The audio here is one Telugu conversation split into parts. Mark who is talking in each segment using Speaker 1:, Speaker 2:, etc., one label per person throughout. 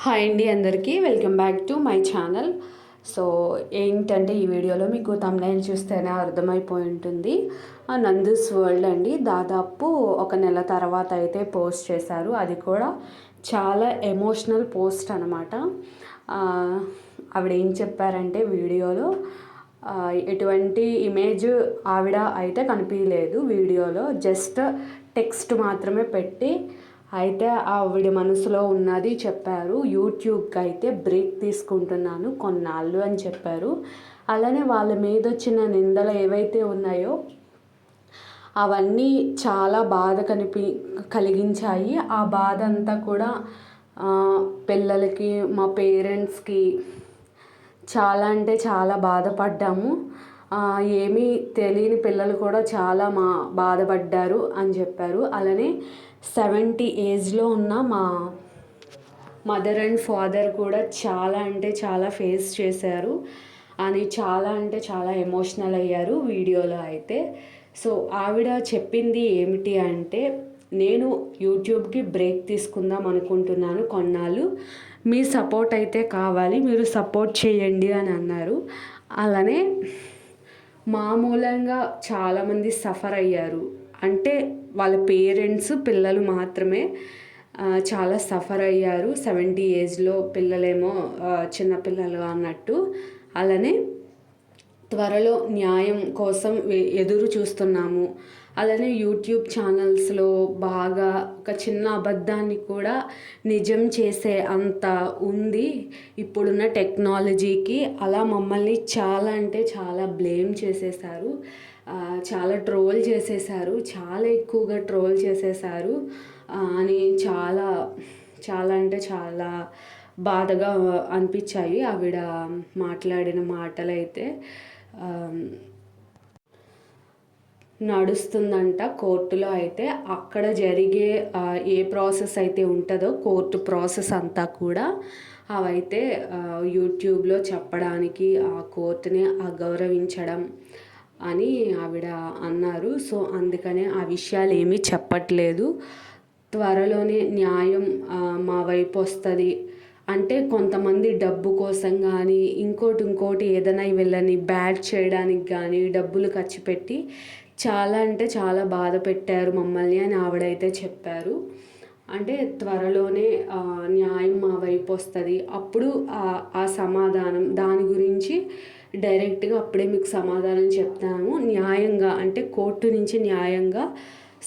Speaker 1: హాయ్ అండి అందరికీ welcome back to my channel. So ఏంటంటే ఈ వీడియోలో మీకు తమ్నైల్ చూస్తేనే అర్థమైపోయి ఉంటుంది. నందూస్ వరల్డ్ అండి, దాదాపు ఒక నెల తర్వాత అయితే పోస్ట్ చేశారు. అది కూడా చాలా ఎమోషనల్ పోస్ట్ అనమాట. ఆవిడ ఏం చెప్పారంటే వీడియోలో ఎటువంటి ఇమేజ్ ఆవిడ అయితే కనిపించలేదు వీడియోలో, జస్ట్ టెక్స్ట్ మాత్రమే పెట్టి అయితే ఆవిడ మనసులో ఉన్నది చెప్పారు. యూట్యూబ్కి అయితే బ్రేక్ తీసుకుంటున్నాను కొన్నాళ్ళు అని చెప్పారు. అలానే వాళ్ళ మీద వచ్చిన నిందలు ఏవైతే ఉన్నాయో అవన్నీ చాలా బాధ కలిగించాయి. ఆ బాధ అంతా కూడా పిల్లలకి, మా పేరెంట్స్కి చాలా అంటే చాలా బాధపడ్డాము. ఏమీ తెలియని పిల్లలు కూడా చాలా బాధపడ్డారు అని చెప్పారు. అలానే 70 ఏజ్లో ఉన్న మా మదర్ అండ్ ఫాదర్ కూడా చాలా అంటే చాలా ఫేస్ చేశారు అని చాలా అంటే చాలా ఎమోషనల్ అయ్యారు వీడియోలో అయితే. సో ఆవిడ చెప్పింది ఏమిటి అంటే, నేను యూట్యూబ్కి బ్రేక్ తీసుకుందాం అనుకుంటున్నాను కొన్నాళ్ళు, మీ సపోర్ట్ అయితే కావాలి, మీరు సపోర్ట్ చేయండి అని అన్నారు. అలానే మామూలంగా చాలామంది సఫర్ అయ్యారు, అంటే వాళ్ళ పేరెంట్స్ పిల్లలు మాత్రమే చాలా సఫర్ అయ్యారు. 70 ఏజ్లో పిల్లలేమో చిన్నపిల్లలు అన్నట్టు. అలానే త్వరలో న్యాయం కోసం ఎదురు చూస్తున్నాము. అలానే యూట్యూబ్ ఛానల్స్లో బాగా ఒక చిన్న అబద్ధాన్ని కూడా నిజం చేసే అంత ఉంది ఇప్పుడున్న టెక్నాలజీకి. అలా మమ్మల్ని చాలా అంటే చాలా బ్లేమ్ చేసేసారు, చాలా ట్రోల్ చేసేసారు, చాలా ఎక్కువగా ట్రోల్ చేసేసారు అని చాలా చాలా అంటే చాలా బాధగా అనిపించాయి ఆవిడ మాట్లాడిన మాటలు అయితే. నడుస్తుందంట కోర్టులో అయితే, అక్కడ జరిగే ఏ ప్రాసెస్ అయితే ఉంటుందో కోర్టు ప్రాసెస్ అంతా కూడా అవైతే యూట్యూబ్లో చెప్పడానికి ఆ కోర్టుని అగౌరవించడం అని ఆవిడ అన్నారు. సో అందుకనే ఆ విషయాలు ఏమీ చెప్పట్లేదు. త్వరలోనే న్యాయం మా వైపు వస్తుంది అంటే, కొంతమంది డబ్బు కోసం కానీ ఇంకోటి ఏదైనా వీళ్ళని బ్యాడ్ చేయడానికి కానీ డబ్బులు ఖర్చు పెట్టి చాలా అంటే చాలా బాధ పెట్టారు మమ్మల్ని అని ఆవిడైతే చెప్పారు. అంటే త్వరలోనే న్యాయం మా వైపు వస్తుంది, అప్పుడు ఆ సమాధానం దాని గురించి డైరెక్ట్గా అప్పుడే మీకు సమాధానం చెప్తాము, న్యాయంగా అంటే కోర్టు నుంచి న్యాయంగా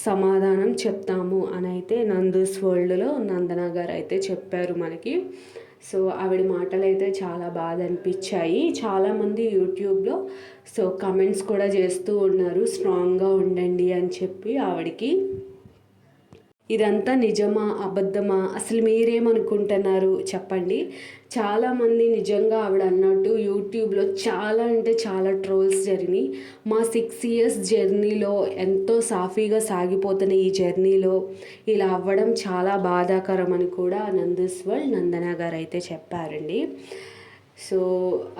Speaker 1: సమాధానం చెప్తాము అని అయితే నందూస్ వరల్డ్లో నందన గారు అయితే చెప్పారు మనకి. సో ఆవిడ మాటలు అయితే చాలా బాధ అనిపించాయి. చాలామంది యూట్యూబ్లో సో కమెంట్స్ కూడా చేస్తూ ఉన్నారు, స్ట్రాంగ్గా ఉండండి అని చెప్పి ఆవిడకి. ఇదంతా నిజమా అబద్ధమా అసలు మీరేమనుకుంటున్నారు చెప్పండి. చాలామంది నిజంగా ఆవిడ అన్నట్టు యూట్యూబ్లో చాలా అంటే చాలా ట్రోల్స్ జరిగినాయి. మా 6 ఇయర్స్ జర్నీలో ఎంతో సాఫీగా సాగిపోతున్న ఈ జర్నీలో ఇలా అవ్వడం చాలా బాధాకరం అని కూడా నందూస్ వరల్డ్ నందన గారు అయితే చెప్పారండి. సో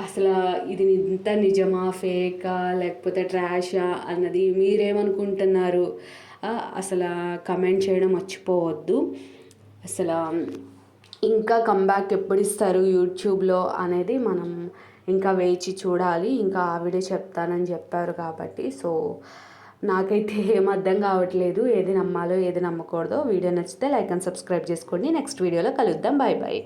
Speaker 1: అసలు ఇది ఇంత నిజమా ఫేకా లేకపోతే ట్రాషా అన్నది మీరేమనుకుంటున్నారు అసలు కమెంట్ చేయడం మర్చిపోవద్దు. అసలు ఇంకా కంబ్యాక్ ఎప్పుడు ఇస్తారు యూట్యూబ్లో అనేది మనం ఇంకా వేచి చూడాలి. ఇంకా ఆవిడే చెప్తానని చెప్పారు కాబట్టి. సో నాకైతే ఏం అర్థం కావట్లేదు, ఏది నమ్మాలో ఏది నమ్మకూడదో. వీడియో నచ్చితే లైక్ అండ్ సబ్స్క్రైబ్ చేసుకోండి. నెక్స్ట్ వీడియోలో కలుద్దాం. Bye bye.